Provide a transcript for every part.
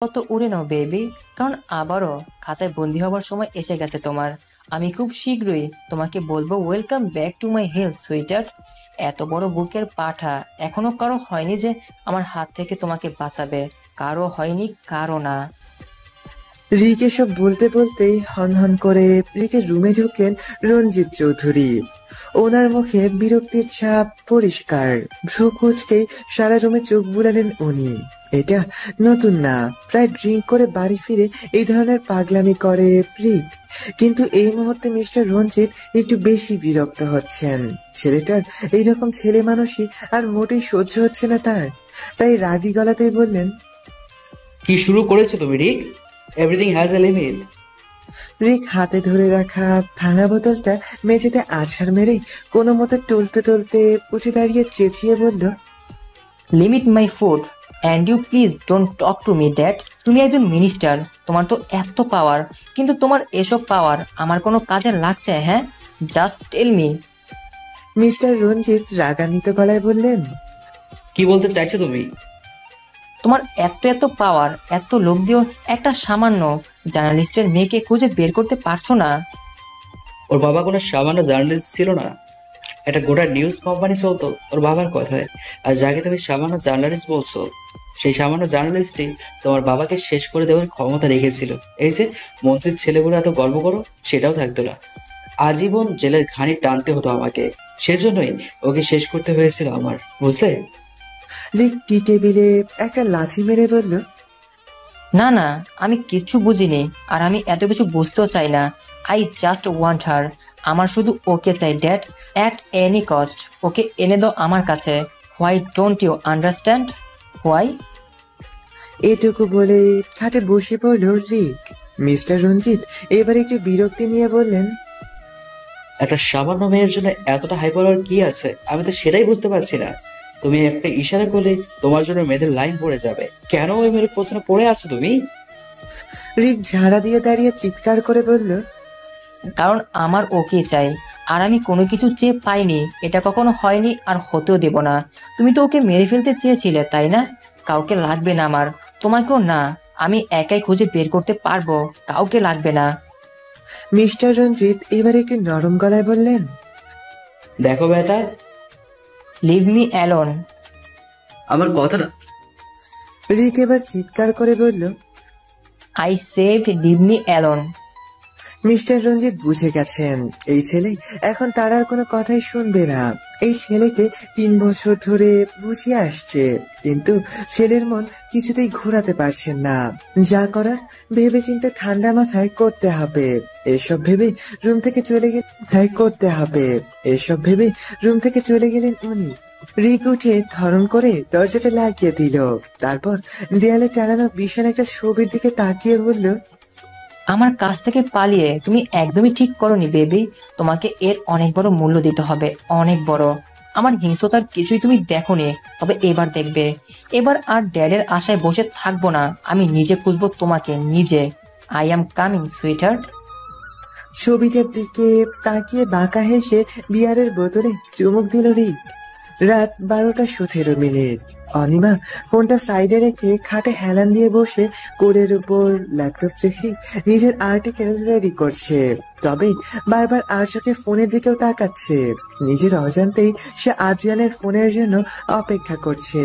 কত উড়ে নাও বেবি, কারণ আবারও খাঁচায় বন্দি হবার সময় এসে গেছে তোমার। আমি খুব শীঘ্রই তোমাকে বলবো welcome back to my health sweetheart. এত বড় বুকের পাঠা এখনো কারো হয়নি যে আমার হাত থেকে তোমাকে বাঁচাবে। কারো হয়নি, কারো না। রিক এসব বলতে বলতেই হনহন করে রিকের রুমে ঢুকলেন রঞ্জিত চৌধুরী। ওনার মুখে বিরক্তির ছাপ পরিষ্কার। ভ্রু কুঁচকেই সারা রুমে চোখ বুলালেন উনি। এটা নতুন না, প্রায় ড্রিঙ্ক করে বাড়ি ফিরে এই ধরনের পাগলামি করে রিক। কিন্তু এই মুহূর্তে মিস্টার রঞ্জিত একটু বেশি বিরক্ত হচ্ছেন। ছেলেটার এইরকম ছেলে মানুষই আর মোটেই সহ্য হচ্ছে না তার। তাই রাগী গলাতেই বললেন, কি শুরু করেছো তুমি Rick? Everything has a limit. Rick হাতে ধরে রাখা ভাঙা বোতলটা মেঝেতে আছাড় মেরে কোনো মতে টলতে টলতে উঠে দাঁড়িয়ে চেঁচিয়ে বলল, limit my food and you please don't talk to me that. তুমি একজন মিনিস্টার, তোমার তো এত পাওয়ার, কিন্তু তোমার এসব পাওয়ার আমার কোনো কাজে লাগছে? হ্যাঁ, জাস্ট টেল মি। মিস্টার রঞ্জিত রাগান্বিত গলায় বললেন, কি বলতে চাইছো তুমি? তোমার এত এত পাওয়ার, এত লোক দিয়েও একটা সামান্য জার্নালিস্টের মেয়েকে খুঁজে বের করতে পারছো না? ওর বাবা কোনো সামান্য জার্নালিস্ট ছিল না, একটা গোটা নিউজ কোম্পানি চলতো ওর বাবার কথায়। আর যাকে তুমি সামান্য জার্নালিস্ট বলছো, সেই সামান্য জার্নালিস্টই তোমার বাবাকে শেষ করে দেওয়ার ক্ষমতা রেখেছিল। এই যে মন্ত্রীর ছেলেগুলো এত গর্ব করো, সেটাও থাকতো না। আজীবন জেলের ঘানি টানতে হতো আমাকে, সেজন্যই ওকে শেষ করতে হয়েছিল আমার, বুঝলে? রিক টি টেবিলে একটা লাথি মেরে বলল, না না, আমি কিচ্ছু বুঝিনি, আর আমি এত কিছু বুঝতেও চাই না। I just want her. আমার শুধু ওকে চাই ড্যাড, অ্যাট এনি কস্ট। ওকে এনে দাও আমার কাছে। Why don't you understand? Why? এটুকু বলে খাটে বসে পড়ল রিক। মিস্টার রঞ্জিত এবার একটু বিরক্তি নিয়ে বললেন, একটা সামান্য মেয়ের জন্য এতটা হাইপার হওয়ার কি আছে? আমি তো সেটাই বুঝতে পারছি না। তুমি একটা ইশারা করলে তোমার জন্য মেয়েদের লাইন পড়ে যাবে। কেন ওই মেয়ের পেছনে পড়ে আছো তুমি? রিক ঝাড়া দিয়ে দাঁড়িয়ে চিৎকার করে বলল, কারণ আমার ওকে চাই, আর আমি কোনো কিছু চেয়ে পাইনি। এটা কখনো হয়নি, আর হতেও দেব না। তুমি তো ওকে মেরে ফেলতে চেয়েছিলে, তাই না? কাউকে লাগবে না আমার, তোমাকেও না। আমি একাই খুঁজে বের করতে পারবো, কাউকে লাগবে না। মিস্টার রঞ্জিত এবার একটু নরম গলায় বললেন, দেখো বেটা, লিভ মি অ্যালোন। আমার কথাটা। রিক এবার চিৎকার করে বলল, I said, leave me alone. Mister Ranjit বুঝে গেছেন এই ছেলে এখন তার আর কোনো কথাই শুনবে না। এই ছেলেকে 3 বছর ধরে বুঝিয়ে আসছে, কিন্তু ছেলের মন কিছুতেই ঘোরাতে পারছেন না। যা করার ভেবেচিন্তে ঠান্ডা মাথায় করতে হবে। এসব ভেবে রুম থেকে চলে গেলে উনি। রিক উঠে ধরন করে দরজাটা লাগিয়ে দিল। তারপর দেয়ালে টানানো বিশাল একটা ছবির দিকে তাকিয়ে বলল, আমার কাছ থেকে পালিয়ে তুমি একদমই ঠিক করনি বেবি। তোমাকে এর অনেক বড় মূল্য দিতে হবে, অনেক বড়। আমার হিংস্রতার কিছুই তুমি দেখোনি, তবে এবার দেখবে। এবার আর ড্যাডের আশায় বসে থাকবো না, আমি নিজে খুঁজবো তোমাকে, নিজে। I am coming sweetheart. ছবিটার দিকে তাকিয়ে বাঁকা হেসে বিয়ারের বোতলে চুমুক দিল রিক। রাত 12টা 17 মিনিট। অনিমা ফোনটা সাইডে রেখে খাটে হেলান দিয়ে বসে কোলের উপর ল্যাপটপ রেখে নিজের আর্টিকেল রেডি করছে। তবে বারবার আর চোখে ফোনের দিকেও তাকাচ্ছে। নিজের অজান্তেই সে আদ্রিয়ানের ফোনের জন্য অপেক্ষা করছে,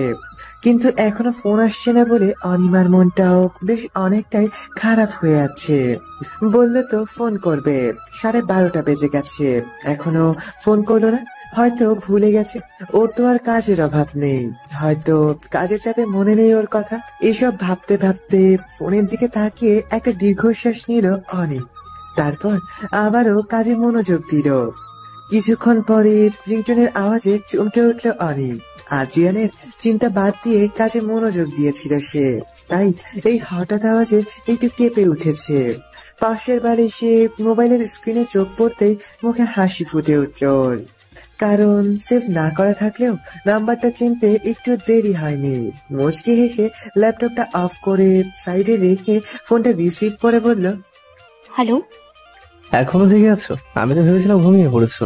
কিন্তু এখনো ফোন আসছে না বলে অনিমার মনটাও বেশ অনেকটাই খারাপ হয়ে আছে। বললে তো ফোন করবে, 12:30 বেজে গেছে, এখনো ফোন করলো না। হয়তো ভুলে গেছে। ওর তো আর কাজের অভাব নেই, হয়তো কাজের চাপে মনে নেই ওর কথা। এসব ভাবতে ভাবতে ফোনের দিকে তাকিয়ে একটা দীর্ঘশ্বাস নিল অনেক। তারপর আবারও কাজে মনোযোগ দিল। কিছুক্ষণ পরে রিংটনের আওয়াজে চমকে উঠল অনিক। আদ্রিয়ানের চিন্তা বাদ দিয়ে কাজে মনোযোগ দিয়েছিল সে, তাই এই হঠাৎ আওয়াজে একটু কেঁপে উঠেছে। পাশের বালিশে মোবাইলের স্ক্রিনে চোখ পড়তেই মুখে হাসি ফুটে উঠল ওর। কারণ সেভ না করা থাকলেও নাম্বারটা চিনতে একটু দেরি হয়নি। মুচকি হেসে ল্যাপটপটা অফ করে সাইডে রেখে ফোনটা রিসিভ করে বলল, হ্যালো। এখনো জেগে আছো? আমি তো ভেবেছিলাম ঘুমিয়ে পড়েছো।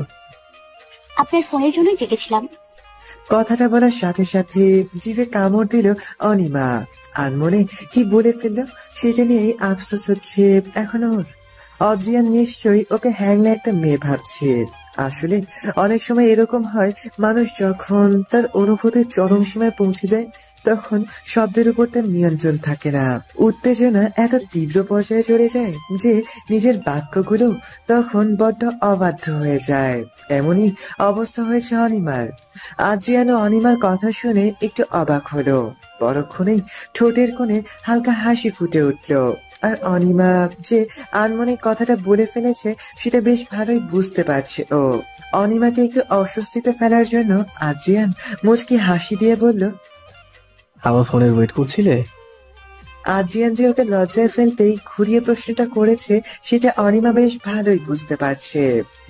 আপনার ফোনের জন্যই জেগেছিলাম। কথাটা বলার সাথে সাথে জিভে কামড় দিল অনিমা। আনমনে কি বলে ফেললো সেটা নিয়েই আফসোস হচ্ছে এখন ওর। অদ্রিয়ান নিশ্চয়ই ওকে হ্যাংলা একটা মেয়ে ভাবছে। আসলে অনেক সময় এরকম হয়, মানুষ যখন তার অনুভূতির চরম সীমায় পৌঁছে যায় তখন শব্দের উপর তার নিয়ন্ত্রণ থাকে না। উত্তেজনা এত তীব্র পর্যায়ে চলে যায় যে নিজের বাক্যগুলো তখন বড্ড অবাধ্য হয়ে যায়। এমনই অবস্থা হয়েছে অনিমার। আদ্রিয়ান অনিমার কথা শুনে একটু অবাক হলো। পরক্ষণেই ঠোঁটের কোণে হালকা হাসি ফুটে উঠল। আর অনিমা যে আনমনে কথাটা বলে ফেলেছে সেটা বেশ ভালোই বুঝতে পারছে ও। অনিমাকে একটু অস্বস্তিতে ফেলার জন্য আদ্রিয়ান মুচকি হাসি দিয়ে বলল, আমার ফোনের ওয়েট করছিলে? আদ্রিয়ান যে ওকে লজ্জায় ফেলতেই ঘুরিয়ে প্রশ্নটা করেছে সেটা অনিমা বেশ ভালোই বুঝতে পারছে।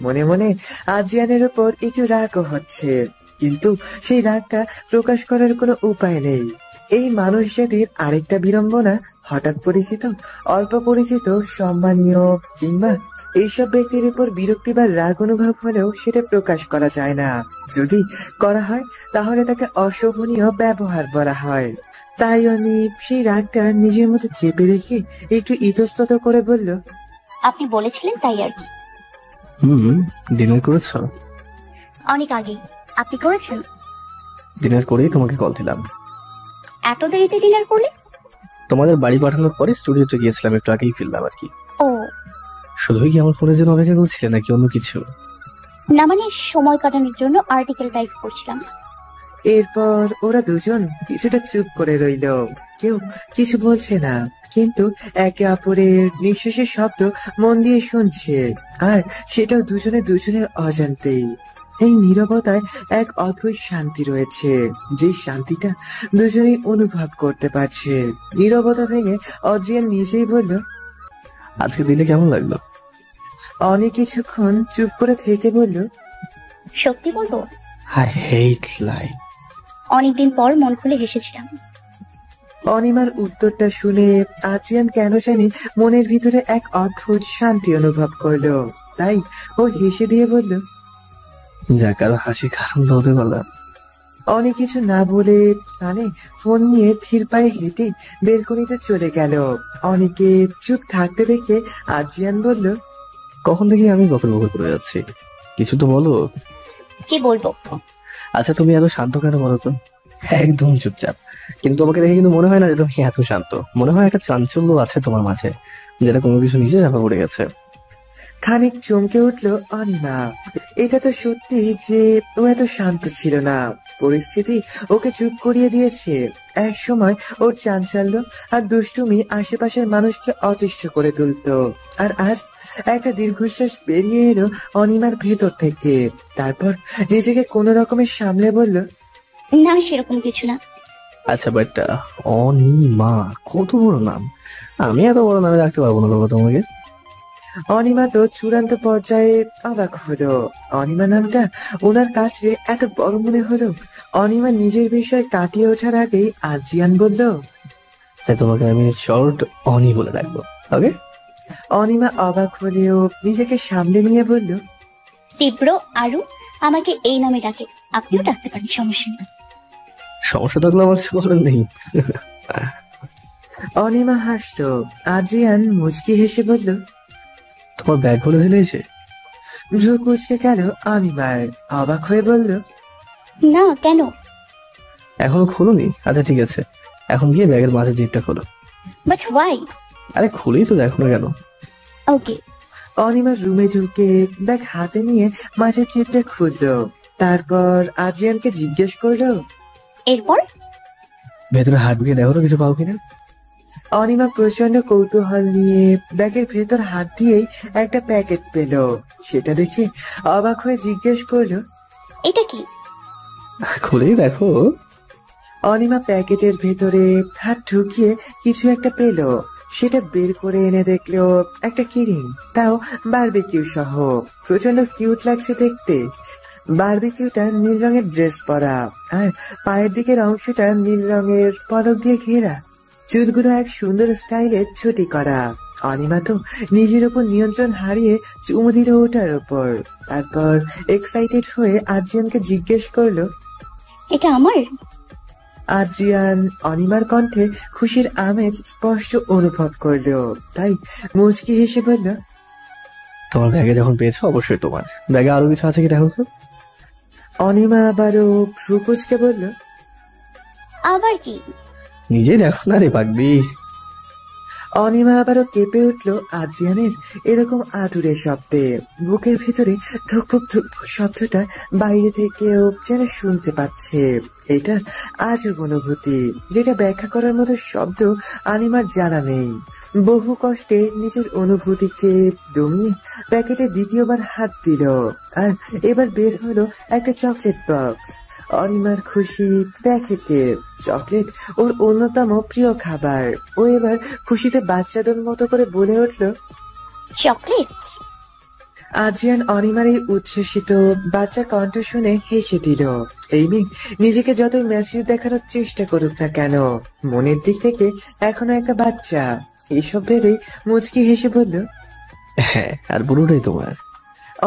মনে মনে আদ্রিয়ানের উপর একটু রাগও হচ্ছে, কিন্তু সেই রাগটা প্রকাশ করার কোনো উপায় নেই। এই মানুষ জাতির আরেকটা বিড়ম্বনা, হঠাৎ পরিচিত, অল্প পরিচিত, সম্মানীয় কিংবা এইসব ব্যক্তির উপর বিরক্তি বা রাগ অনুভব হলেও সেটা প্রকাশ করা যায় না। যদি করা হয় তাহলে তাকে অশোভনীয় ব্যবহার বলা হয়। তাই অনিক সেই রাগটা নিজের মধ্যে চেপে রেখে একটু ইতস্তত করে বলল, আপনি বলেছিলেন তাই আর কি। ডিনার করেছ? অনেক আগে। আপনি করেছেন? ডিনার করেই তোমাকে কল দিলাম। এত দেরিতে ডিনার করলে? তোমাদের বাড়ি পাঠানোর পরে স্টুডিওতে গিয়েছিলাম, একটু আগেই ফিরলাম আর কি। ও, শুধুই কি আমার ফোনের জন্য অপেক্ষা করছিলে নাকি অন্য কিছু? না মানে সময় কাটানোর জন্য আর্টিকেল টাইপ করছিলাম। এরপর ওরা দুজন কিছুটা চুপ করে রইল। কেউ কিছু বলছে না, কিন্তু একে অপরের নিঃশ্বাসের শব্দ মন দিয়ে শুনছে। আর সেটাও দুজনের অজান্তেই। এই নীরবতায় এক অদ্ভুত শান্তি রয়েছে, যে শান্তিটা দুজনেই অনুভব করতে পারছে। নীরবতা ভেঙে অদ্রিয়ান নিজেই বলল, আজকে দিনে কেমন লাগলো? অনেক কিছুক্ষণ চুপ করে থেকে বলল, সত্যি বলবো, আই হেট লাই। অনেকদিন পর মন খুলে হেসেছিলাম। অনিমার উত্তরটা শুনে আদ্রিয়ান কেন জানি মনের ভিতরে এক অদ্ভুত শান্তি অনুভব করলো। তাই ও হেসে দিয়ে বলল, যা কারো হাসি কারণ তো হতে পারলাম। অনেক কিছু না বলে কানে ফোন নিয়ে ধীর পায়ে হেঁটে বেলকনিতে চলে গেল। অনেকে চুপ থাকতে দেখে আদ্রিয়ান বলল, কখন থেকে আমি বকর বকর করে যাচ্ছি, কিছু তো বলো। কি বলবো? আচ্ছা তুমি এত শান্ত কেন বলো তো? একদম চুপচাপ, কিন্তু তোমাকে দেখে কিন্তু মনে হয় না যে তুমি এত শান্ত। মনে হয় একটা চাঞ্চল্য আছে তোমার মাঝে, যেটা কোনো কিছু নিচে চাপা পড়ে গেছে। খানিক চমকে উঠল অনিমা। এটা তো সত্যি যে ও এত শান্ত ছিল না। পরিস্থিতি ওকে চুপ করিয়ে দিয়েছে। এক সময় ওর চাঞ্চল্য আর দুষ্টুমি আশেপাশের মানুষকে অতিষ্ঠ করে তুলতো, আর আজ একটা দীর্ঘশ্বাস বেরিয়ে এলো অনিমার ভেতর থেকে। তারপর নিজেকে কোনো রকমের সামলে বলল, না সেরকম কিছু না। আচ্ছা বাট অনিমা কত বড় নাম, আমি এত বড় নামে রাখতে পারবো না বাবা তোমাকে। অনিমা তো চূড়ান্ত পর্যায়ে অবাক হলো। অনিমা নামটা ওনার কাছে এত বড় মনে হলো। অনিমা নিজের বিষয় কাটিয়ে ওঠার আগেই আদ্রিয়ান বলল, তাই তোমাকে আমি শর্ট অনি বলে রাখবো, ওকে? অনিমা অবাক হলেও নিজেকে সামলে নিয়ে বলল, তীব্র আরু আমাকে এই নামে ডাকে, আপনিও ডাকতে পারেন, সমস্যা নেই। সমস্যা থাকলে আমার কিছু করার নেই। অনিমা হাসলো। আদ্রিয়ান মুচকি হেসে বলল, তোমার ব্যাগ খুলে দিয়েছে? ভ্রু কুচকে গেল অনিমার। অবাক হয়ে বলল, না কেন? এখনো খোলোনি? আচ্ছা ঠিক আছে, এখন গিয়ে ব্যাগের মাঝে জিপটা খোলো। But why? আরে খুলেই তো দেখো না কেন। ওকে। অনিমা রুমে ঢুকে ব্যাগ হাতে নিয়ে মাঝের চিপটা খুঁজলো। তারপর আদ্রিয়ানকে জিজ্ঞেস করলো, এরপর? ভেতরে হাত ঢুকিয়ে দেখো তো কিছু পাও কিনা। অনিমা প্রচন্ড কৌতূহল নিয়ে ব্যাগের ভেতর হাত দিয়েই একটা প্যাকেট পেল। সেটা দেখে অবাক হয়ে জিজ্ঞেস করলো, এটা কি? খুলেই দেখো। অনিমা প্যাকেটের ভেতরে হাত ঢুকিয়ে কিছু একটা পেল। সেটা বের করে এনে দেখলো একটা কিরিং, তাও বারবিকিউ সহ। প্রচন্ড কিউট লাগছে দেখতে। বারবিকিউটা নীল রঙের ড্রেস পরা, আর পায়ের দিকের অংশটা নীল রঙের পলক দিয়ে ঘেরা। চুলগুলো এক সুন্দর স্টাইলে ছুটি করা। অনিমা তো নিজের উপর নিয়ন্ত্রণ হারিয়ে চুমু দিল ওটার উপর। তারপর এক্সাইটেড হয়ে আদ্রিয়ানকে জিজ্ঞেস করলো, এটা আমার? আদ্রিয়ান অনিমার কণ্ঠে খুশির আমেজ স্পষ্ট অনুভব করলো, তাই মুচকি হেসে বলল, তোমার ব্যাগে যখন পেয়েছো অবশ্যই তোমার। ব্যাগে আরো কিছু আছে কি দেখো তো। অনিমা আবারও ভ্রুকুচকে বলল, আবার কি? নিজেই দেখো না রে পাগলি। অনিমা আবারও কেঁপে উঠল আদ্রিয়ানের এরকম আদুরে শব্দে। বুকের ভেতরে ধুকপুক ধুকপুক শব্দটা বাইরে থেকেও যেন শুনতে পাচ্ছে। এটা আজব অনুভূতি, যেটা ব্যাখ্যা করার মতো শব্দ অনিমার জানা নেই। বহু কষ্টে নিজের অনুভূতিকে দমিয়ে প্যাকেটে দ্বিতীয়বার হাত দিল, আর এবার বের হলো একটা চকলেট বক্স। অনিমার খুশি প্যাকেটে চকলেট ওর অন্যতম প্রিয় খাবার। ও এবার খুশিতে বাচ্চাদের মতো করে বলে উঠল, চকলেট? আদ্রিয়ান অনিমার এই উচ্ছ্বসিত বাচ্চা কণ্ঠ শুনে হেসে দিল। এই মেয়ে নিজেকে যতই ম্যাচিউর দেখানোর চেষ্টা করুক না কেন, মনের দিক থেকে এখনো একটা বাচ্চা। এইসব ভেবেই মুচকি হেসে বলল, হ্যাঁ, আর পুরোটাই তোমার।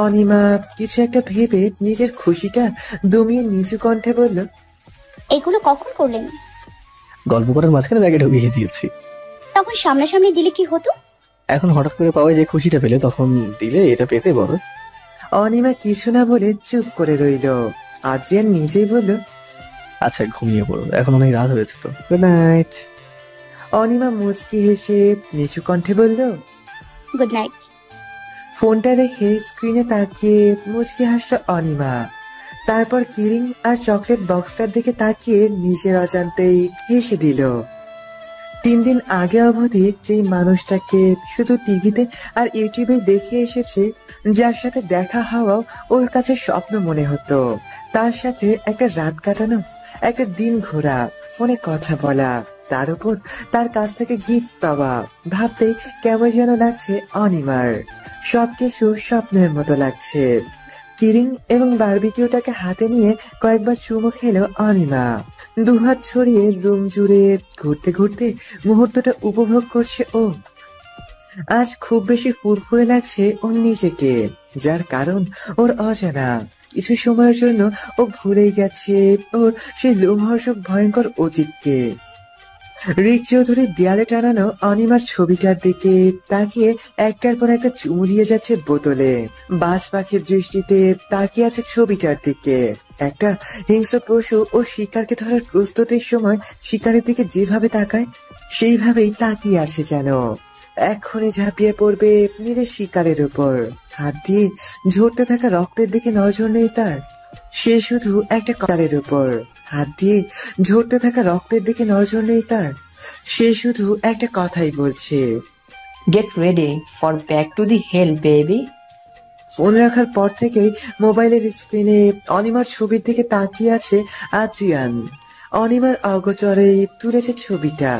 অনিমা কিছু একটা ভেবে নিজের খুশিটা দমিয়ে নিচু কণ্ঠে বলল, এগুলো কখন করলেন? গল্প করার মাঝখানে ব্যাগে ঢুকিয়ে দিয়েছি। তখন সামনাসামনি দিলে কি হতো? এখন হঠাৎ করে পাওয়ায় যে খুশিটা পেলে তখন দিলে এটা পেতে বড়। অনিমা কিছু না বলে চুপ করে রইল। আদ্রিয়ান নিজেই বলল, আচ্ছা ঘুমিয়ে পড়ো, এখন অনেক রাত হয়েছে তো। Good night. অনিমা মুচকি হেসে নিচু কণ্ঠে বলল। Good night. ফোনটা রেখে স্ক্রিনে তাকিয়ে মুচকি হাসল অনিমা। তারপর কিরিং আর চকলেট বক্সটার দিকে তাকিয়ে নিজের অজান্তেই হেসে দিল। 3 দিন আগে অবধি যেই মানুষটাকে শুধু টিভিতে আর ইউটিউবে দেখে এসেছে, যার সাথে দেখা হওয়াও ওর কাছে স্বপ্ন মনে হতো, তার সাথে একটা রাত কাটানো, একটা দিন ঘোরা, ফোনে কথা বলা, তার উপর তার কাছ থেকে গিফট পাওয়া, ভাবতেই কেমন যেন লাগছে অনিমার। সবকিছু স্বপ্নের মতো লাগছে। কিরিং এবং বারবিকিউটাকে হাতে নিয়ে কয়েকবার চুমু খেলো অনিমা। দুহাত ছড়িয়ে রুম জুড়ে ঘুরতে ঘুরতে মুহূর্তটা উপভোগ করছে ও। আজ খুব বেশি ফুরফুরে লাগছে ওর নিজেকে, যার কারণ ওর অজানা। কিছু সময়ের জন্য ও ভুলেই গেছে ওর সেই লোমহর্ষক ভয়ঙ্কর অতীতকে। রিক চৌধুরীর দেয়ালে টানানো অনিমার ছবিটার দিকে তাকিয়ে একটার পর একটা চুমু দিয়ে যাচ্ছে বোতলে। বাজ পাখির দৃষ্টিতে তাকিয়ে আছে ছবিটার দিকে। একটা হিংস্র পশু ও শিকারকে ধরার প্রস্তুতির সময় শিকারের দিকে যেভাবে তাকায়, সেইভাবেই তাকিয়ে আছে যেন। এক্ষুনি ঝাঁপিয়ে পড়বে নিজের শিকারের উপর। হাত দিয়ে ঝরতে থাকা রক্তের দিকে নজর নেই তার। সে শুধু একটা কারের উপর হাত দিয়ে ঝরতে থাকা রক্তের দিকে নজর নেই তার। সে শুধু একটা কথাই বলছে, get ready for back to the hell baby. Phone রাখার পর থেকেই মোবাইলের স্ক্রিনে অনিমার ছবির দিকে তাকিয়ে আছে আদ্রিয়ান। অনিমার অগোচরে তুলেছে ছবিটা,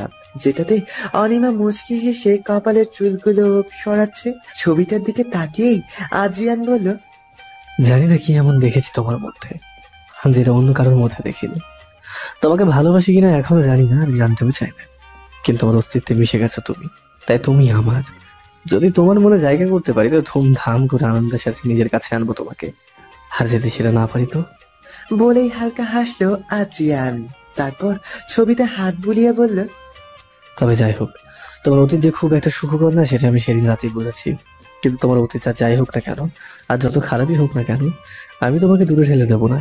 যেটাতে অনিমা মুচকি হেসে কপালের চুলগুলো সরাচ্ছে। ছবিটার দিকে তাকিয়েই আদ্রিয়ান বলল, জানি না কি এমন দেখেছি তোমার মধ্যে, যেটা অন্য কারোর মধ্যে দেখিনি। তোমাকে ভালোবাসি কিনা এখনো জানি না, আর জানতেও চাই না, কিন্তু আমার অস্তিত্বে মিশে গেছো তুমি, তাই তুমি আমার। যদি তোমার মনে জায়গা করতে পারি তো ধুমধাম করে আনন্দের সাথে নিজের কাছে আনবো তোমাকে, আর যদি সেটা না পারি তো। বলেই হালকা হাসলো আদ্রিয়ান। তারপর ছবিতে হাত বুলিয়ে বলল, তবে যাই হোক, তোমার অতীত যে খুব একটা সুখকর না সেটা আমি সেদিন রাতেই বুঝেছি। কিন্তু তোমার অতীত আর যাই হোক না কেন, আর যত খারাপই হোক না কেন, আমি তোমাকে দূরে ঠেলে দেবো না।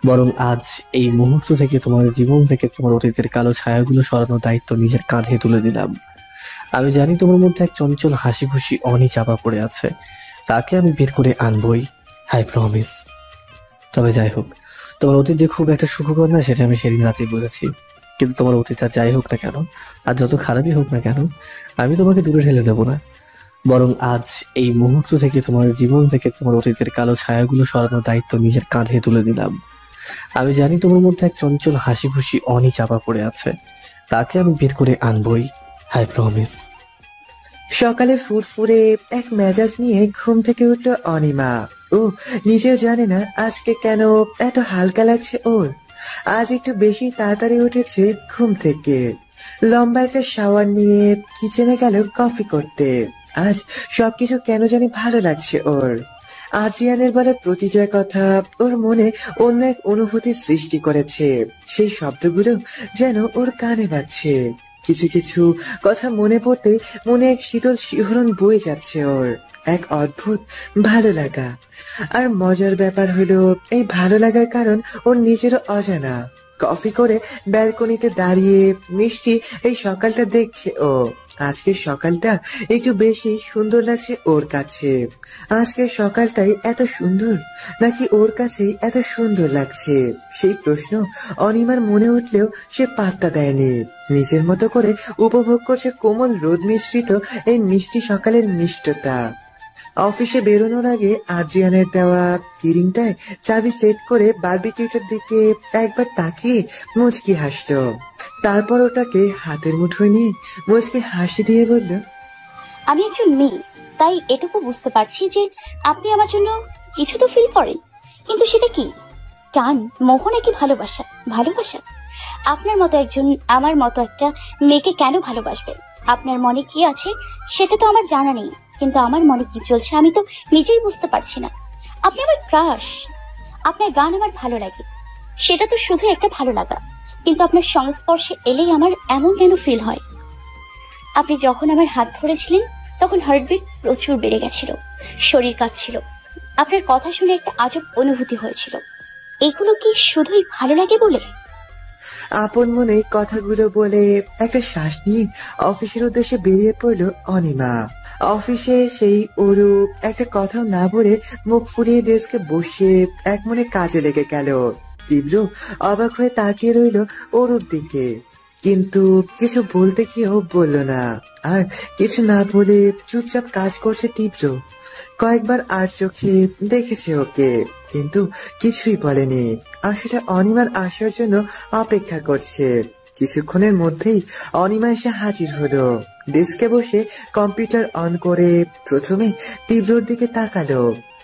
বরং আজ এই মুহূর্ত থেকে তোমার জীবন থেকে তোমার অতীতের কালো ছায়াগুলো সরানোর দায়িত্ব নিজের কাঁধে তুলে দিলাম। আমি জানি তোমার মধ্যে এক চঞ্চল হাসি খুশি অনি চাপা পড়ে আছে, তাকে আমি বের করে আনবই, আই প্রমিস। তবে যাই হোক, তোমার অতীত যে খুব একটা সুখকর না সেটা আমি সেদিন রাতেই বুঝেছি। কিন্তু তোমার অতীত আর যাই হোক না কেন, আর যত খারাপই হোক না কেন, আমি তোমাকে দূরে ঠেলে দেবো না। বরং আজ এই মুহূর্ত থেকে তোমার জীবন থেকে তোমার অতীতের কালো ছায়াগুলো সরানোর দায়িত্ব নিজের কাঁধে তুলে দিলাম। আমি জানি তোমার মধ্যে এক চঞ্চল হাসি খুশি অনি চাপা পড়ে আছে, তাকে আমি বের করে আনবই, আই প্রমিস। সকালে ফুরফুরে এক মেজাজ নিয়ে ঘুম থেকে উঠল অনিমা। ও নিজেও জানে না আজকে কেন এত হালকা লাগছে ওর। আজ একটু বেশি তাড়াতাড়ি উঠেছে ঘুম থেকে। লম্বা একটা শাওয়ার নিয়ে কিচেনে গেল কফি করতে। আজ সবকিছু কেন জানি ভালো লাগছে ওর। আজিয়ানের বলা প্রতিটা কথা ওর মনে অন্য এক অনুভূতির সৃষ্টি করেছে। সেই শব্দগুলো যেন ওর কানে বাজছে। কিছু কিছু কথা মনে পড়তে মনে এক শীতল শিহরণ বয়ে যাচ্ছে ওর, এক অদ্ভুত ভালো লাগা। আর মজার ব্যাপার হলো এই ভালো লাগার কারণ ওর নিজেরও অজানা। কফি করে ব্যালকনিতে দাঁড়িয়ে মিষ্টি এই সকালটা দেখছে ও। আজকের সকালটা একটু বেশি সুন্দর লাগছে ওর কাছে। আজকের সকালটাই এত সুন্দর নাকি ওর কাছেই এত সুন্দর লাগছে, সেই প্রশ্ন অনিমার মনে উঠলেও সে পাত্তা দেয়নি। নিজের মতো করে উপভোগ করছে কোমল রোদ মিশ্রিত এই মিষ্টি সকালের মিষ্টতা। অফিসে বেরোনোর আগে আদ্রিয়ানের দেওয়া কিরিংটায় চাবি সেট করে বারবিকিউটার দিকে একবার তাকিয়ে মুচকি হাসলো। তারপর ওটাকে হাতের মুঠোয় নিয়ে মুচকি হাসি দিয়ে বলল, আমি একজন মেয়ে, তাই এটুকু বুঝতে পারছি যে আপনি আমার জন্য কিছু তো ফিল করেন, কিন্তু সেটা কি? টান, মোহ নাকি ভালোবাসা? ভালোবাসা আপনার মতো একজন আমার মতো একটা মেয়েকে কেন ভালোবাসবে? আপনার মনে কি আছে সেটা তো আমার জানা নেই, কিন্তু আমার মনে কি চলছে আমি তো নিজেই বুঝতে পারছি না। আপনি আমার ক্রাশ, আপনার গান আমার ভালো লাগে, সেটা তো শুধু একটা ভালো লাগা, কিন্তু আপনার সংস্পর্শে এলেই আমার এমন কেন ফিল হয়? আপনি যখন আমার হাত ধরেছিলেন তখন হার্টবিট প্রচুর বেড়ে গেছিল, শরীর কাঁপছিল। আপনার কথা শুনে একটা আজব অনুভূতি হয়েছিল। এগুলো কি শুধুই ভালো লাগে বলে? আপন মনে কথাগুলো বলে একটা শ্বাস নিয়ে অফিসের উদ্দেশ্যে বেরিয়ে পড়লো অনিমা। অফিসে সেই ওরু একটা কথাও না বলে মুখ ফুলিয়ে ডেস্কে বসে এক মনে কাজে লেগে গেল। তীব্র অবাক হয়ে তাকিয়ে রইল ওরুর দিকে, কিন্তু কিছু বলতে গিয়েও বলল না। আর কিছু না বলে চুপচাপ কাজ করছে তীব্র। কয়েকবার আর চোখে দেখেছে ওকে, কিন্তু কিছুই বলেনি। আসলে অনিমার আসার জন্য অপেক্ষা করছে। কিছুক্ষণের মধ্যেই অনিমা এসে হাজির হলো। ডেস্কে বসে কম্পিউটার অন করে প্রথমে তীব্রর দিকে তাকালো,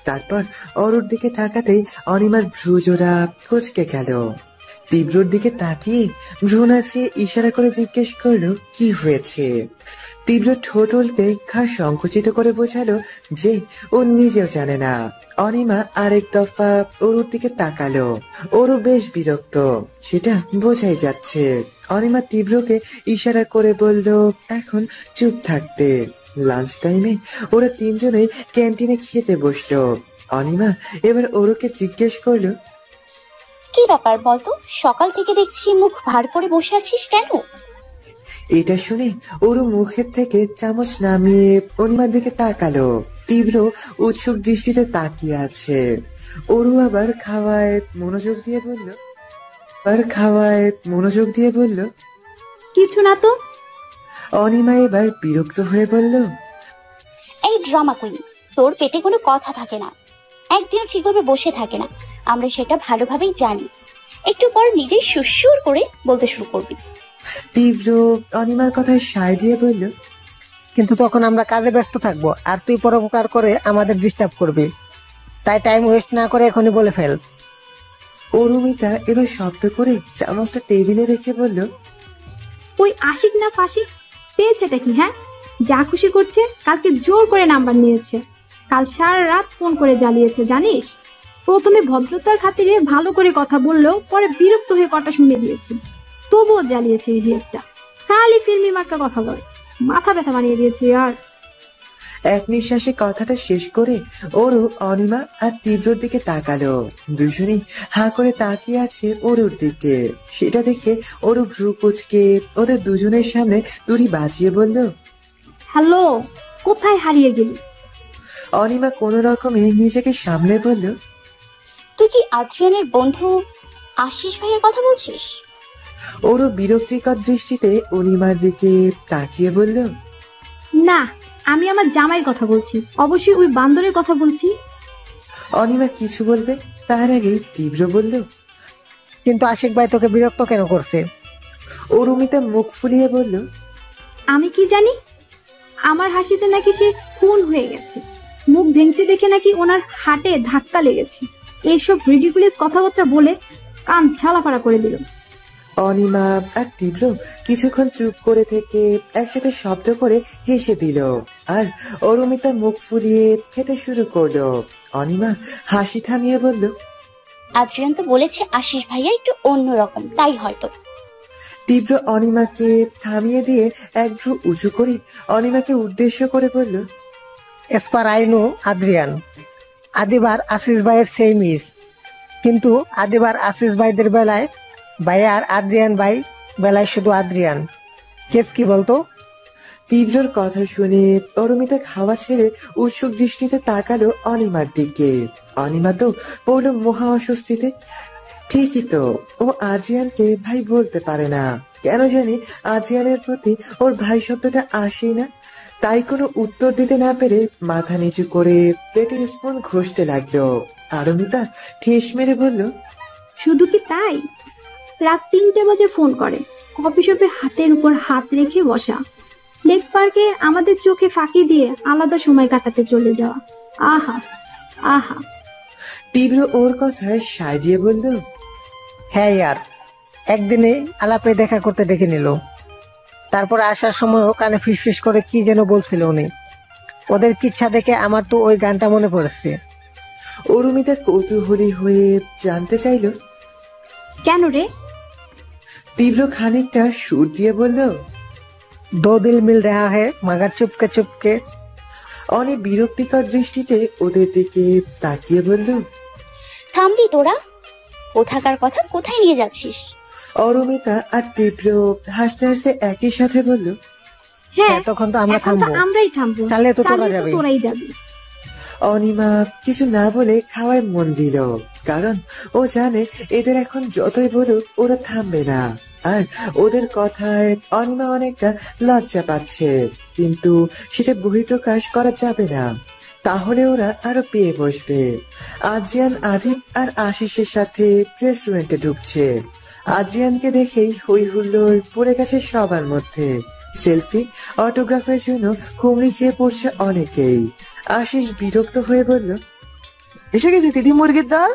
তারপর অরুর দিকে তাকাতেই অনিমার ভ্রুজোড়া কুঁচকে গেল। তীব্রর দিকে তাকিয়ে ভ্রু নাচিয়ে ইশারা করে জিজ্ঞেস করলো কি হয়েছে। তীব্র ঠোঁট উল্টে ঘা সংকুচিত করে বোঝালো যে ও নিজেও জানে না। অনিমা আরেক দফা ওরুর দিকে তাকালো। ওরু বেশ বিরক্ত, সেটা বোঝাই যাচ্ছে। অনিমা তীব্রকে ইশারা করে বলল এখন চুপ থাকতে। লাঞ্চ টাইমে ওরা তিনজনেই ক্যান্টিনে খেতে বসলো। অনিমা এবার ওরুকে জিজ্ঞেস করলো, কি ব্যাপার বলতো? সকাল থেকে দেখছি মুখ ভার করে বসে আছিস কেন? এটা শুনে ওরু মুখের থেকে চামচ নামিয়ে অনিমার দিকে তাকালো। তীব্র উৎসুক দৃষ্টিতে তাকিয়ে আছে। ওরু আবার খাওয়ায় মনোযোগ দিয়ে বলল, কিছু না তো। অনিমা এবার বিরক্ত হয়ে বলল, এই ড্রামা কুইন, তোর পেটে কোনো কথা থাকে না, একদিনও ঠিকভাবে বসে থাকে না। আমরা সেটা ভালোভাবেই জানি। একটু পর নিজেই সুরসুর করে বলতে শুরু করবি। তীব্র অনিমার কথায় সায় দিয়ে বলল, কিন্তু তখন আমরা কাজে ব্যস্ত থাকবো আর তুই পরোপকার করে আমাদের ডিস্টার্ব করবি, তাই টাইম ওয়েস্ট না করে এখনই বলে ফেল। অরুমিতা এবার শব্দ করে চামচটা টেবিলে রেখে বলল, ওই আশিক না ফাশিক পেয়েছেটা কি? হ্যাঁ, যা খুশি করছে। কালকে জোর করে নাম্বার নিয়েছে, কাল সারা রাত ফোন করে জ্বালিয়েছে জানিস। প্রথমে ভদ্রতার খাতিরে ভালো করে কথা বললেও পরে বিরক্ত হয়ে কটা শুনে দিয়েছি, তবুও জ্বালিয়েছে ইডিয়েটটা। খালি ফিল্মি মার্কা কথা বলে, মাথা ব্যথা বানিয়ে দিয়েছে আর। এক নিঃশ্বাসে কথাটা শেষ করে ওরু অনিমা আর তীব্রর দিকে তাকালো। দুজনেই হা করে তাকিয়ে আছে ওরুর দিকে। সেটা দেখে ওরু ভ্রু কুচকে ওদের দুজনের সামনে তুড়ি বাজিয়ে বলল, হ্যালো, কোথায় হারিয়ে গেলি? অনিমা কোন রকমে নিজেকে সামলে বলল, তুই কি আদ্রিয়ানের বন্ধু আশিস ভাইয়ের কথা বলছিস? ওরু বিরক্তিকর দৃষ্টিতে অনিমার দিকে তাকিয়ে বলল, না, আমি আমার জামাইয়ের কথা বলছি, অবশ্যই ওই বান্দরের কথা বলছি। অনিমা কিছু বলবে তার আগেই তীব্র বলল, কিন্তু আশিক ভাই তোকে বিরক্ত কেন করছে? অরুমিতা মুখ ফুলিয়ে বলল, আমি কি জানি, আমার হাসিতে নাকি সে খুন হয়ে গেছে। মুখ ভেঙচি দেখে নাকি ওনার হাটে ধাক্কা লেগেছে। এইসব রিডিকুলাস কথাবার্তা বলে কান ছালাফাড়া করে দিল। অনিমা আর তীব্র কিছুক্ষণ চুপ করে থেকে একসাথে শব্দ করে হেসে দিল, আর অরুমিতা মুখ ফুলিয়ে খেতে শুরু করলো। অনিমা হাসি থামিয়ে বলল, আদ্রিয়ান তো বলেছে আশিস ভাইয়া একটু অন্যরকম, তাই হয়তো। তীব্র অনিমাকে থামিয়ে দিয়ে এক ভ্রু উঁচু করে অনিমাকে উদ্দেশ্য করে বলল, এসপার আইনু আদ্রিয়ান, আদিবার আশিস ভাইয়ের সেই মিস, কিন্তু আদিবার আশিস ভাইদের বেলায় ভাই আর আদ্রিয়ান ভাই বেলায় শুধু আদ্রিয়ান। কেস কি বলতো? তীব্রর কথা শুনে অরুমিতা খাওয়া ছেড়ে উৎসুক দৃষ্টিতে তাকালো অনিমার দিকে। অনিমা তো পড়ল মহা অস্বস্তিতে। ঠিকই তো, ও আদ্রিয়ানকে ভাই বলতে পারে না। কেন জানি আদ্রিয়ানের প্রতি ওর ভাই শব্দটা আসেই না। তাই কোনো উত্তর দিতে না পেরে মাথা নিচু করে পেটের স্পুন ঘষতে লাগলো। অরুমিতা ঠেস মেরে বলল, শুধু কি তাই, রাত 3টে বাজে ফোন করে, কফি শপে হাতের উপর হাত রেখে বসা, লেক পার্কে আমাদের চোখে ফাঁকি দিয়ে আলাদা সময় কাটাতে চলে যাওয়া। আহা আহা। তীব্র ওর কথায় সায় দিয়ে বলল, হ্যাঁ ইয়ার, একদিনে আলাপে দেখা করতে ডেকে নিল। তারপর আসার সময়ও কানে ফিসফিস করে কি যেন বলছিল উনি। ওদের কিচ্ছা দেখে আমার তো ওই গানটা মনে পড়েছে। অরুমিতা কৌতূহলী হয়ে জানতে চাইল, কেন রে? তীব্র খানিকটা সুর দিয়ে বলল, দো দিল মিল রেহা হে মাগার চুপকে চুপকে। অনেক বিরক্তিকর দৃষ্টিতে ওদের দিকে তাকিয়ে বলল, থামবি তোরা? কোথাকার কথা কোথায় নিয়ে যাচ্ছিস? অরুমিতা আর তীব্র হাসতে হাসতে একই সাথে বলল, হ্যাঁ, তখন তো আমরা এখন তো থামবো। আমরাই থামবো, চালিয়ে তো তোরা চালিয়ে তো যাবি। তোরাই যাবি। অনিমা কিছু না বলে খাওয়ায় মন দিল, কারণ ও জানে এদের এখন যতই বলুক ওরা থামবে না। আর ওদের কথায় অনিমা অনেকটা লজ্জা পাচ্ছে, কিন্তু সেটা বহিঃপ্রকাশ করা যাবে না, তাহলে ওরা আরো পেয়ে বসবে। আদ্রিয়ান, আদিব আর আশিসের সাথে রেস্টুরেন্টে ঢুকছে। আদ্রিয়ানকে দেখেই হই হুল্লোড় পড়ে গেছে সবার মধ্যে। সেলফি, অটোগ্রাফের জন্য হুমড়ি খেয়ে পড়ছে অনেকেই। আশিস বিরক্ত হয়ে বলল, এসে গেছে দিদি মুরগির দল।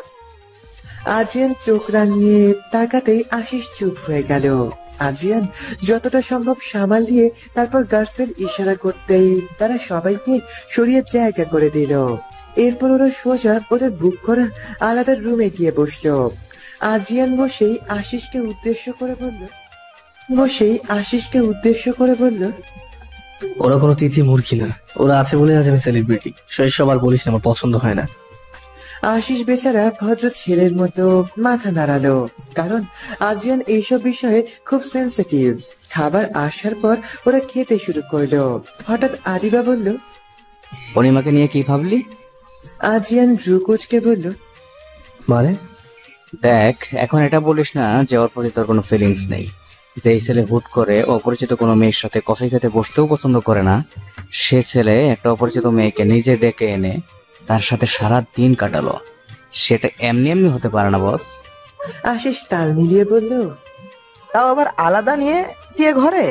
আদ্রিয়ান চোখ রাঙিয়ে তাকাতেই আশিস চুপ হয়ে গেল। আদ্রিয়ান যতটা সম্ভব সামাল দিয়ে তারপর গার্ডদের ইশারা করতেই তারা সবাইকে সরিয়ে জায়গা করে দিল। এরপর ওরা সোজা ওদের বুক করা আলাদা রুমে গিয়ে বসলো। আদ্রিয়ান বসেই আশিসকে উদ্দেশ্য করে বলল, ওরা কোনো তিথি মূর্খী না, ওরা আছে বলে আজ আমি সেলিব্রিটি। শৈশব আর বলিস না, আমার পছন্দ হয় না। আশিস বেচারা ভদ্র ছেলের মতো মাথা নাড়ালো, কারণ আদ্রিয়ান এইসব বিষয়ে খুব সেন্সিটিভ। খাবার আসার পর ওরা খেতে শুরু করলো। হঠাৎ আদিবা বলল, অনিমাকে নিয়ে কি ভাবলি? আদ্রিয়ান রুকুজকে বলল, মানে? দেখ, এখন এটা বলিস না যে ওর প্রতি তোর কোনো ফিলিংস নেই। যেই ছেলে হুট করে অপরিচিত কোনো মেয়ের সাথে কফি খেতে বসতেও পছন্দ করে না, সে ছেলে একটা অপরিচিত মেয়েকে নিজে ডেকে এনে তার সাথে সারা দিন কাটালো। সেটা এমনি এমনি হতে পারে না বস। আশিস তাল মিলিয়ে বলল, তাও আবার আলাদা নিয়ে গিয়ে ঘরে।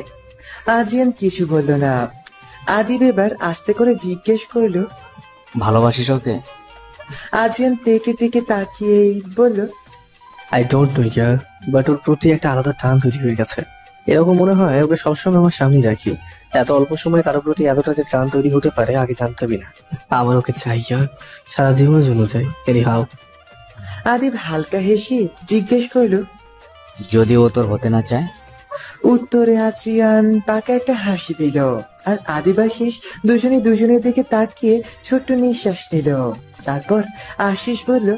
আদ্রিয়ান কিছু বলল না। আদিব এবার আস্তে করে জিজ্ঞেস করলো, ভালোবাসিস ওকে? আদ্রিয়ান প্লেটের দিকে তাকিয়েই বলল, আই ডোন্ট নো ইয়ার, বাট ওর প্রতি একটা আলাদা টান তৈরি হয়ে গেছে। এরকম মনে হয় ওকে সবসময় আমার সামনে রাখি। এত অল্প সময় কারোর প্রতি এতটা যে টান তৈরি হতে পারে আগে জানতামই না। আমার ওকে চাই ইয়ার, সারা জীবনের জন্য চাই। Any how. আদিব হালকা হেসে জিজ্ঞেস করলো, যদি ও তোর হতে না চায়? উত্তরে আদ্রিয়ান পাকা একটা হাসি দিল, আর আদিব আশিস দুজনের দিকে তাকিয়ে ছোট্ট নিঃশ্বাস নিল। তারপর আশিস বলল,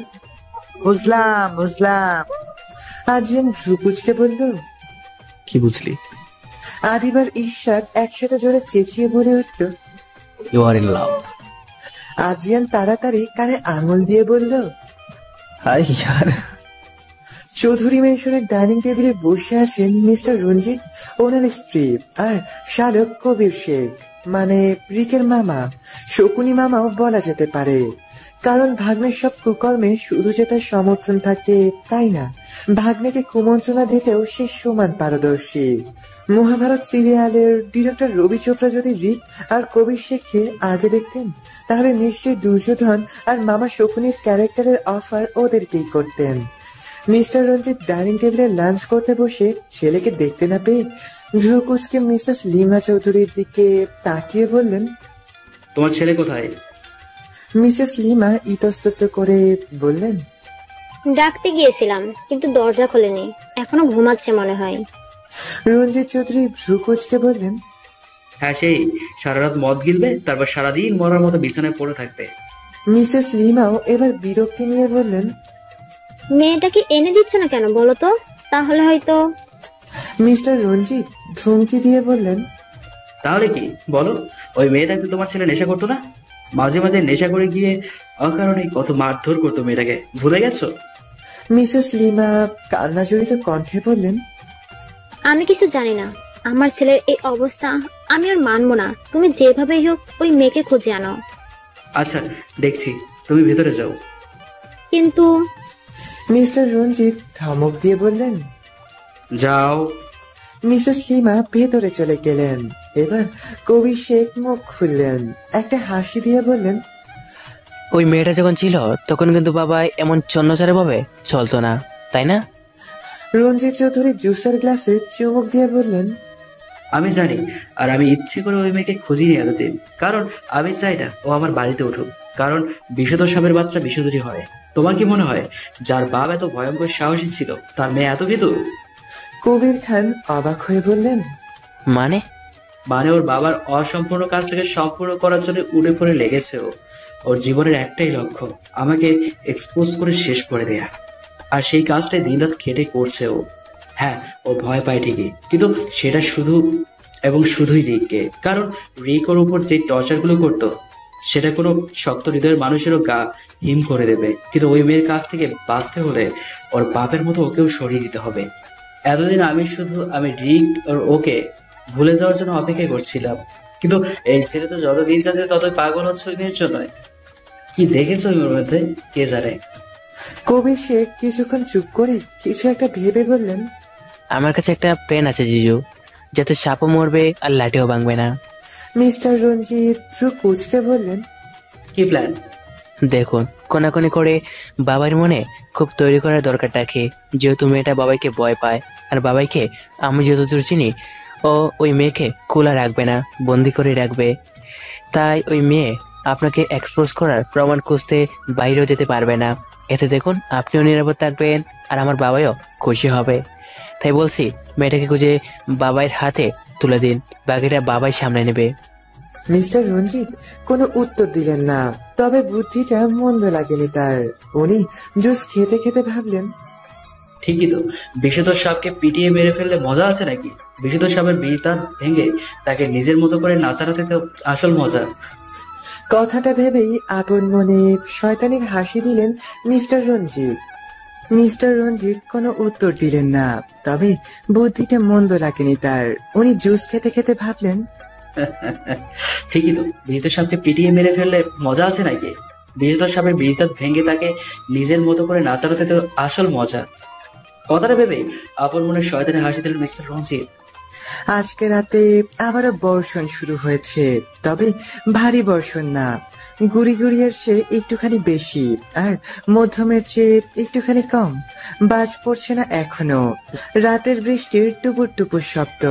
বুঝলাম। আদ্রিয়ান ভ্রুকুচকে বলল, কি বুঝলি? আদিব আর ঈর্ষাদ একসাথে জোরে চেঁচিয়ে বলে উঠল, you are in love. Adrian তাড়াতাড়ি কানে আঙুল দিয়ে বলল, হাই ইয়ার। চৌধুরী মেনশনের ডাইনিং টেবিলে বসে আছেন মিস্টার রঞ্জিত, ওনার স্ত্রী, আর শালক কবির শেখ, মানে রিকের মামা, শকুনি মামাও বলা যেতে পারে। কারণ ভাগ্নের সব কুকর্মে শুধু যে তার সমর্থন থাকে তাই না, ভাগ্নেকে কুমন্ত্রণা দিতেও সে সমান পারদর্শী। মহাভারত সিরিয়ালের ডিরেক্টর রবি চোপড়া যদি রিক আর কবির শেখকে আগে দেখতেন, তাহলে নিশ্চয়ই দুর্যোধন আর মামা শকুনির ক্যারেক্টারের অফার ওদেরকেই করতেন। মিস্টার রঞ্জিত ডাইনিং টেবিলে লাঞ্চ করতে বসে ছেলেকে দেখতে না পেয়ে ভ্রুকুচকে মিসেস লিমা চৌধুরীর দিকে তাকিয়ে বললেন, তোমার ছেলে কোথায়? মিসেস লিমা ইতস্তত করে বললেন, ডাকতে গিয়েছিলাম কিন্তু দরজা খোলেনি, এখনো ঘুমাচ্ছে মনে হয়। রঞ্জিত চৌধুরী ভ্রুকুচকে বললেন, হ্যাঁ, সেই সারা রাত মদ গিলবে, তারপর সারাদিন মরার মতো বিছানায় পড়ে থাকবে। মিসেস লিমাও এবার বিরক্তি নিয়ে বললেন, মেয়েটাকে এনে দিচ্ছ না কেন বলো তো, তাহলে হয়তো। মিস্টার রঞ্জিত ধমকি দিয়ে বললেন, তাহলে কি বলো? ওই মেয়ে থাকতে তোমার ছেলে নেশা করতো না? মাঝে মাঝে নেশা করে গিয়ে অকারণে কত মারধর করতো মেয়েটাকে, ভুলে গেছো? মিসেস লিমা কান্না জড়িত কণ্ঠে বললেন, আমি কিছু জানি না, আমার ছেলের এই অবস্থা আমি আর মানবো না। তুমি যেভাবেই হোক ওই মেয়েকে খুঁজে আনো। আচ্ছা দেখছি, তুমি ভেতরে যাও। কিন্তু মিস্টার রঞ্জিত ধমক দিয়ে বললেন, যাও। মিসেস লিমা ভেতরে চলে গেলেন। এবার কবি শেখ মুখ খুললেন, একটা হাসি দিয়ে বললেন, ওই মেয়েটা যখন ছিল তখন কিন্তু বাবা এমন চন্নচারে ভাবে চলতো না, তাই না? রঞ্জিত চৌধুরী জুসের গ্লাসে চুমুক দিয়ে বললেন, আমি জানি, আর আমি ইচ্ছে করে ওই মেয়েকে খুঁজিনি এতদিন, কারণ আমি চাই না ও আমার বাড়িতে উঠুক, কারণ বিষধর সাপের বাচ্চা বিষধরই হয়। তোমার কি মনে হয় যার বাপ এত ভয়ঙ্কর সাহসী ছিল তার মেয়ে এত ভীতু? কবির খান অবাক হয়ে বললেন, মানে? মানে ওর বাবার অসম্পূর্ণ কাজটাকে সম্পূর্ণ করার জন্য উড়ে পড়ে লেগেছে ও। ওর জীবনের একটাই লক্ষ্য, আমাকে এক্সপোজ করে শেষ করে দেয়া, আর সেই কাজটাই দিনরাত খেটে করছে ও। হ্যাঁ, ও ভয় পায় ঠিকই, কিন্তু সেটা শুধু এবং শুধুই রিককে, কারণ রিক ওর উপর যে টর্চারগুলো করতো সেটা কোনো শক্ত হৃদয়ের মানুষেরও গা হিম করে দেবে। কিন্তু ওই মেয়ের কাছ থেকে বাঁচতে হলে ওর বাপের মতো ওকেও সরিয়ে দিতে হবে। এতদিন আমি রিক আর ওকে ভুলে যাওয়ার জন্য অপেক্ষা করছিলাম, কিন্তু এই ছেলে তো যত দিন যাচ্ছে ততই পাগল হচ্ছে ওই মেয়ের জন্য। কি দেখেছো ওই মেয়ের মধ্যে কে জানে? কবি শেখ কিছুক্ষণ চুপ করে কিছু একটা ভেবে বললেন, আমার কাছে একটা প্লেন আছে জিজু, যাতে সাপও মরবে আর লাঠিও ভাঙবে না। মিস্টার রঞ্জিত কুচকে বললেন, কি প্ল্যান? দেখুন, কোনাকুনি করে বাবার মনে খুব তৈরি করার দরকার থাকে, যেহেতু মেয়েটা বাবাইকে ভয় পায়, আর বাবাইকে আমি যতদূর চিনি ও ওই মেয়েকে খোলা রাখবে না, বন্দি করে রাখবে। তাই ওই মেয়ে আপনাকে এক্সপোজ করার প্রমাণ খুঁজতে বাইরেও যেতে পারবে না। এতে দেখুন আপনিও নিরাপদ থাকবেন আর আমার বাবাইও খুশি হবে। তাই বলছি মেয়েটাকে খুঁজে বাবাইয়ের হাতে তুলে দিন, বাকিটা বাবাই সামনে নেবে। মিস্টার রঞ্জিত কোনো উত্তর দিলেন না, তবে বুদ্ধিটা মন্দ লাগেনি তার। উনি জুস খেতে খেতে ভাবলেন, ঠিকই তো, বিষধর সাপকে পিটিয়ে মেরে ফেললে মজা আছে নাকি? বিষধর সাপের বিষ দাঁত ভেঙে তাকে নিজের মতো করে নাচানোতে তো আসল মজা। কথাটা ভেবেই আপন মনে শয়তানির হাসি দিলেন মিস্টার রঞ্জিত। মিস্টার রঞ্জিত কোনো উত্তর দিলেন না, তবে বুদ্ধিটা মন্দ লাগেনি তার। উনি জুস খেতে খেতে ভাবলেন, ঠিকই তো, বিষধর সাপকে পিটিয়ে মেরে ফেললে মজা আছে নাকি? বিষধর সাপের বিষ দাঁত ভেঙে তাকে নিজের মতো করে নাচানোতে তো আসল মজা। কথাটা ভেবেই আপন মনে শয়তানের হাসি দিলেন মিস্টার রঞ্জিত। আজকে রাতে আবারও বর্ষণ শুরু হয়েছে, তবে ভারী বর্ষণ না, গুড়ি গুড়িয়ার চেয়ে একটুখানি বেশি, আর মধ্যমের চেয়ে একটুখানি কম। বাজ পড়ছে না এখনো, রাতের বৃষ্টির টুপুর টুপুর শব্দ,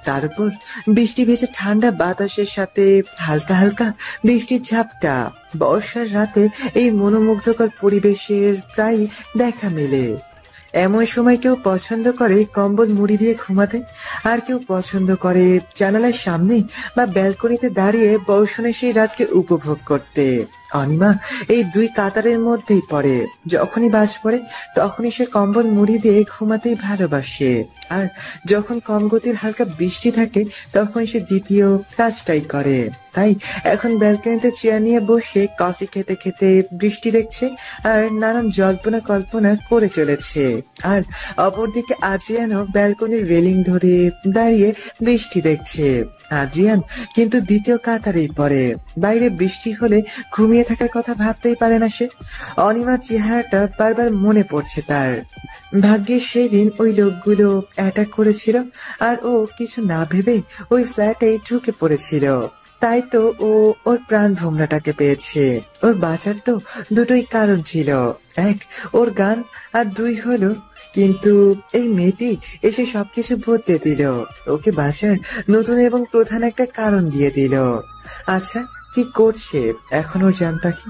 তার উপর বৃষ্টি ভেজে ঠান্ডা বাতাসের সাথে হালকা হালকা বৃষ্টির ঝাপটা। বর্ষার রাতে এই মনোমুগ্ধকর পরিবেশের প্রায় দেখা মেলে। এমন সময় কেউ পছন্দ করে কম্বল মুড়ি দিয়ে ঘুমাতে, আর কেউ পছন্দ করে জানালার সামনে বা ব্যালকনিতে দাঁড়িয়ে বর্ষণের সেই রাতকে উপভোগ করতে। অনিমা এই দুই কাতারের মধ্যেই পড়ে। যখনই বাজ পড়ে তখনই সে কম্বল মুড়ি দিয়ে ঘুমাতেই ভালোবাসে, আর যখন কম গতির হালকা বৃষ্টি থাকে তখন সে দ্বিতীয় কাজটাই করে। তাই এখন ব্যালকনিতে চেয়ার নিয়ে বসে কফি খেতে খেতে বৃষ্টি দেখছে আর নানান জল্পনা কল্পনা করে চলেছে। আর অপরদিকে আদ্রিয়ানও ব্যালকনির রেলিং ধরে দাঁড়িয়ে বৃষ্টি দেখছে। আদ্রিয়ান কিন্তু দ্বিতীয় কাতারেই পড়ে। বাইরে বৃষ্টি হলে ঘুমিয়ে থাকার কথা ভাবতেই পারে না সে। অনিমার চেহারাটা বারবার মনে পড়ছে তার। ভাগ্যের সেই দিন ওই লোকগুলো অ্যাটাক করেছিল আর ও কিছু না ভেবে ওই ফ্ল্যাটেই ঢুকে পড়েছিল। তাই তো ও ওর প্রাণ ভোমরাটাকে পেয়েছে। ওর বাঁচার তো দুটোই কারণ ছিল, এক ওর গান, আর দুই হলো, কিন্তু এই মেয়েটি এসে সবকিছু বদলে দিল, ওকে বাঁচার নতুন এবং প্রধান একটা কারণ দিয়ে দিল। আচ্ছা কি করছে এখন ওর জান পাখি?